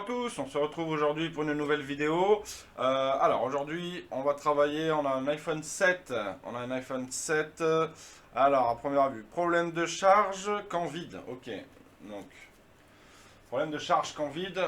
tous, on se retrouve aujourd'hui pour une nouvelle vidéo. Alors aujourd'hui on va travailler, on a un iPhone 7. Alors à première vue, problème de charge quand vide. Ok, donc problème de charge quand vide,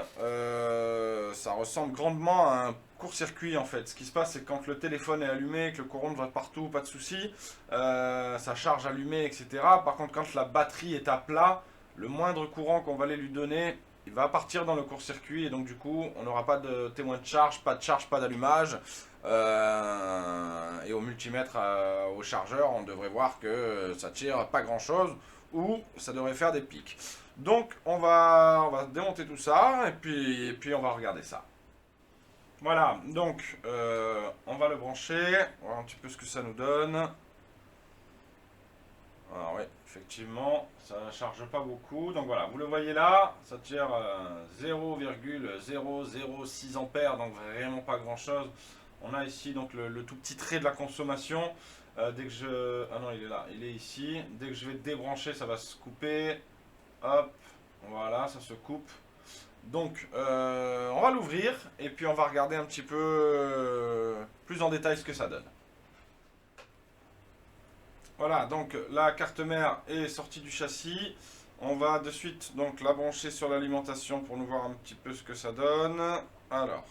ça ressemble grandement à un court-circuit en fait. Ce qui se passe, c'est quand le téléphone est allumé, que le courant va partout, pas de souci, ça charge allumé, etc. Par contre, quand la batterie est à plat, le moindre courant qu'on va aller lui donner, il va partir dans le court-circuit et donc du coup, on n'aura pas de témoin de charge, pas d'allumage. Et au multimètre, au chargeur, on devrait voir que ça tire pas grand-chose ou ça devrait faire des pics. Donc on va démonter tout ça et puis on va regarder ça. Voilà, donc on va le brancher, on va voir un petit peu ce que ça nous donne. Alors oui, effectivement, ça ne charge pas beaucoup. Donc voilà, vous le voyez là, ça tire 0,006 ampères, donc vraiment pas grand chose. On a ici donc le tout petit trait de la consommation. Dès que je... Ah non, il est là, il est ici. Dès que je vais débrancher, ça va se couper. Hop, voilà, ça se coupe. Donc, on va l'ouvrir et puis on va regarder un petit peu plus en détail ce que ça donne. Voilà, donc la carte mère est sortie du châssis. On va de suite donc la brancher sur l'alimentation pour nous voir un petit peu ce que ça donne. Alors,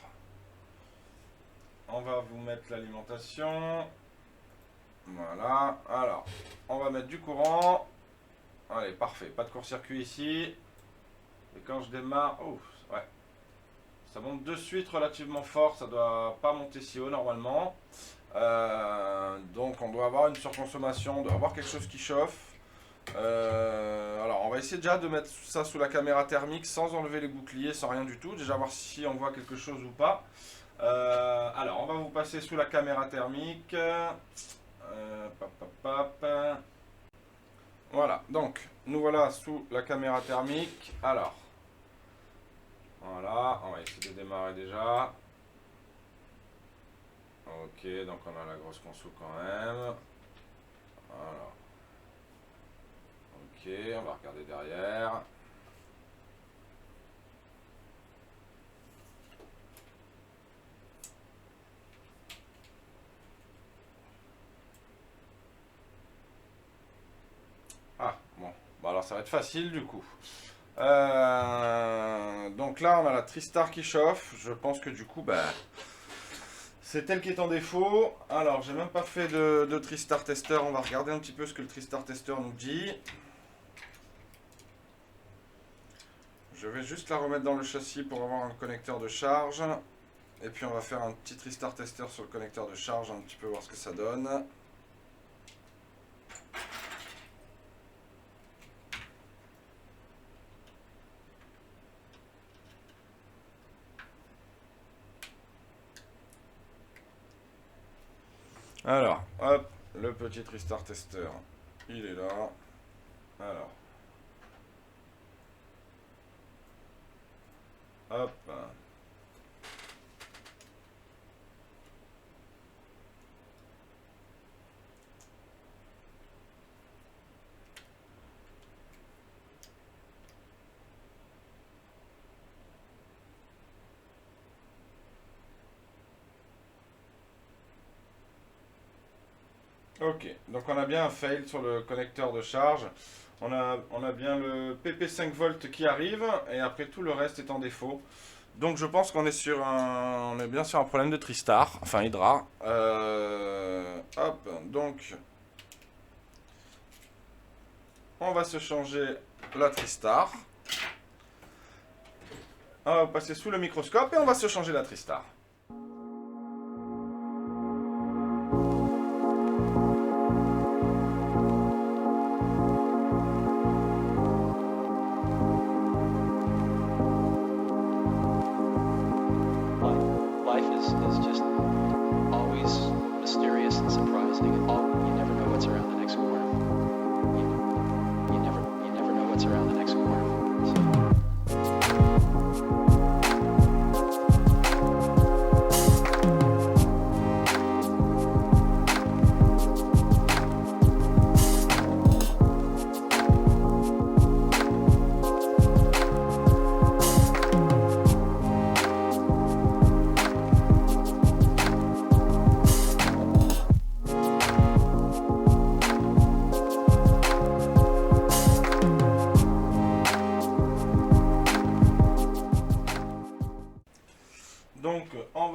on va vous mettre l'alimentation. Voilà, alors, on va mettre du courant. Allez, parfait, pas de court-circuit ici. Et quand je démarre, oh, ouais, ça monte de suite relativement fort, ça doit pas monter si haut normalement. Donc on doit avoir une surconsommation, on doit avoir quelque chose qui chauffe. Alors on va essayer déjà de mettre ça sous la caméra thermique sans enlever les boucliers, sans rien du tout. Déjà voir si on voit quelque chose ou pas. Alors on va vous passer sous la caméra thermique. Voilà, donc nous voilà sous la caméra thermique. Alors, voilà, on va essayer de démarrer déjà. Ok, donc on a la grosse conso quand même. Voilà. Ok, on va regarder derrière. Ah, bon, alors ça va être facile du coup. Donc là, on a la TriStar qui chauffe. Je pense que du coup, c'est elle qui est en défaut. Alors, j'ai même pas fait de TriStar Tester. On va regarder un petit peu ce que le TriStar Tester nous dit. Je vais juste la remettre dans le châssis pour avoir un connecteur de charge. Et puis, on va faire un petit TriStar Tester sur le connecteur de charge, un petit peu voir ce que ça donne. Alors, hop, le petit TriStar Tester, il est là. Alors, hop. Ok, donc on a bien un fail sur le connecteur de charge. On a bien le PP 5 volts qui arrive et après tout le reste est en défaut. Donc je pense qu'on est on est bien sur un problème de TriStar, enfin Hydra. Hop, donc on va se changer la TriStar. On va passer sous le microscope et on va se changer la TriStar. Life is just always mysterious and surprising. You never know what's around the next corner. You never know what's around the next corner. So.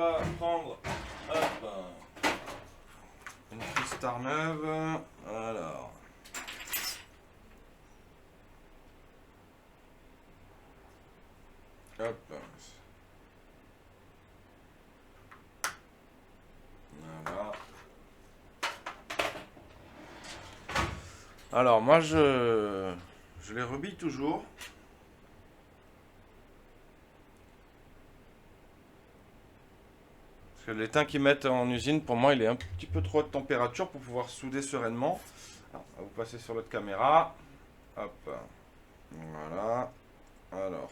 va prendre hop, une TriStar neuve. Alors. Hop. Voilà. Alors moi je les rebille toujours. Parce que l'étain qu'ils mettent en usine, pour moi, il est un petit peu trop de température pour pouvoir souder sereinement. Alors, on va vous passer sur l'autre caméra. Hop. Voilà. Alors.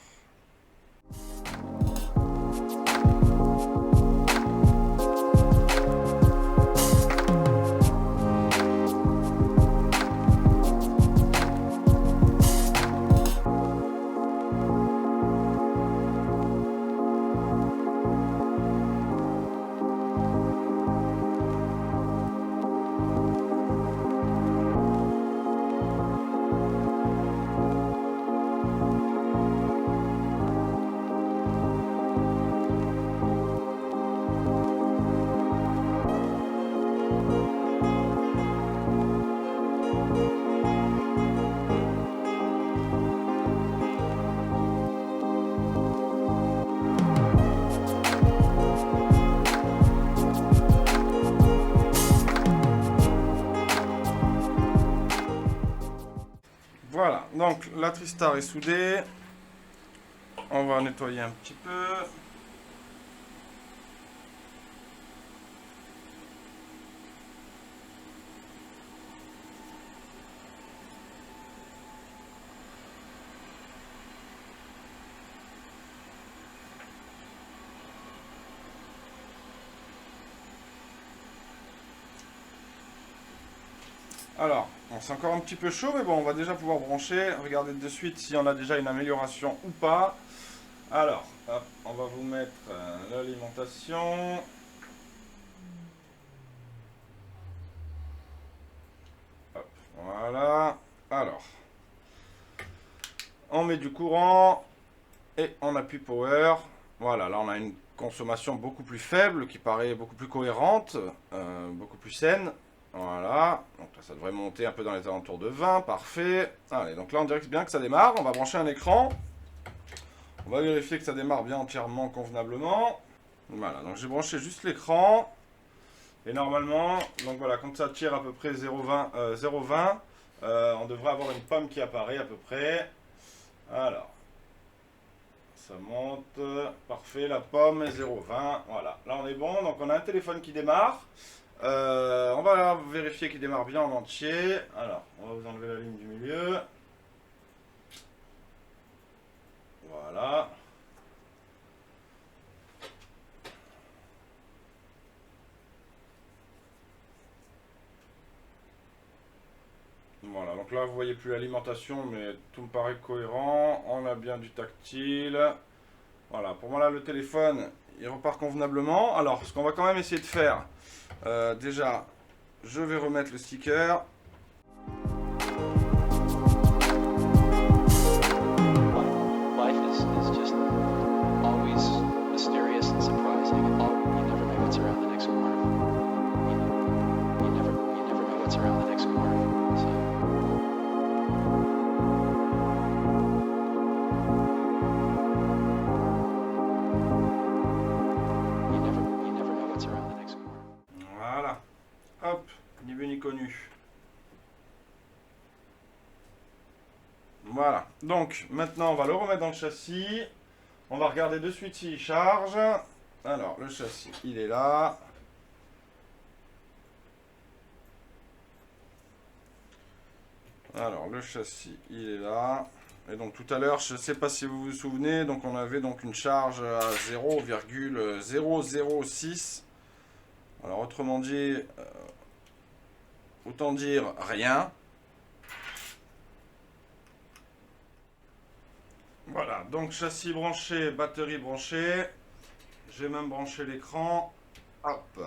Voilà, donc la TriStar est soudée. On va nettoyer un petit peu. Alors, bon, c'est encore un petit peu chaud, mais bon, on va déjà pouvoir brancher. Regardez de suite si on a déjà une amélioration ou pas. Alors, hop, on va vous mettre l'alimentation. Hop, voilà. Alors, on met du courant et on appuie Power. Voilà, là on a une consommation beaucoup plus faible qui paraît beaucoup plus cohérente, beaucoup plus saine. Voilà, donc là ça devrait monter un peu dans les alentours de 20, parfait. Allez, donc là on dirait bien que ça démarre, on va brancher un écran. On va vérifier que ça démarre bien entièrement, convenablement. Voilà, donc j'ai branché juste l'écran. Et normalement, donc voilà, quand ça tire à peu près 0,20, on devrait avoir une pomme qui apparaît à peu près. Alors, ça monte, parfait, la pomme est 0,20, voilà, là on est bon, donc on a un téléphone qui démarre. On va vérifier qu'il démarre bien en entier. Alors, on va vous enlever la ligne du milieu. Voilà. Voilà, donc là vous voyez plus l'alimentation, mais tout me paraît cohérent. On a bien du tactile. Voilà, pour moi là le téléphone il repart convenablement. Alors, ce qu'on va quand même essayer de faire, déjà, je vais remettre le sticker. Life is just always mysterious and surprising. You never know what's around the next corner. You never know what's around the next corner. So. You never know what's around the next corner. Voilà. Hop, ni vu ni connu. Voilà, donc maintenant on va le remettre dans le châssis. On va regarder de suite s'il charge. Alors, le châssis, il est là. Alors, le châssis, il est là. Et donc tout à l'heure, je ne sais pas si vous vous souvenez, donc on avait donc une charge à 0,006. Alors autrement dit, autant dire rien. Voilà, donc châssis branché, batterie branchée. J'ai même branché l'écran. Hop.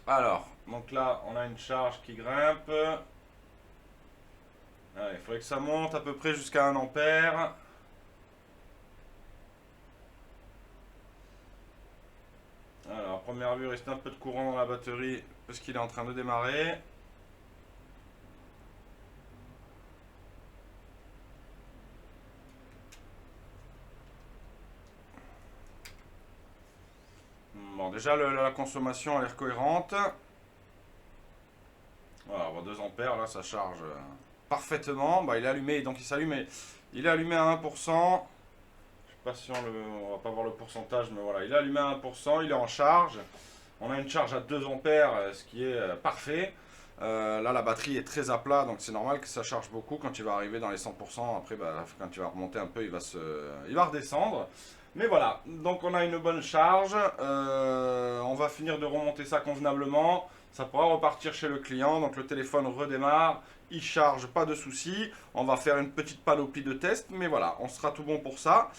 Alors, donc là, on a une charge qui grimpe. Allez, il faudrait que ça monte à peu près jusqu'à 1 ampère. Alors, première vue, il reste un peu de courant dans la batterie parce qu'il est en train de démarrer. Bon, déjà la consommation a l'air cohérente. Voilà, on voit 2 ampères, là ça charge parfaitement. Bah, il est allumé, donc il s'allume, il est allumé à 1%. Je sais pas si on va pas voir le pourcentage, mais voilà, il est allumé à 1%, il est en charge. On a une charge à 2 ampères, ce qui est parfait. Là, la batterie est très à plat, donc c'est normal que ça charge beaucoup. Quand il va arriver dans les 100%, après, bah, quand tu vas remonter un peu, il va redescendre. Mais voilà, donc on a une bonne charge. On va finir de remonter ça convenablement. Ça pourra repartir chez le client. Donc le téléphone redémarre, il charge, pas de souci. On va faire une petite panoplie de tests, mais voilà, on sera tout bon pour ça.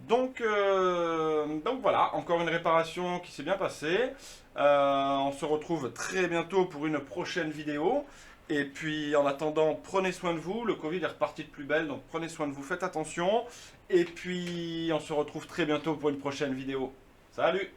Donc voilà, encore une réparation qui s'est bien passée. On se retrouve très bientôt pour une prochaine vidéo. Et puis en attendant, prenez soin de vous. Le Covid est reparti de plus belle, donc prenez soin de vous, faites attention. Et puis on se retrouve très bientôt pour une prochaine vidéo. Salut!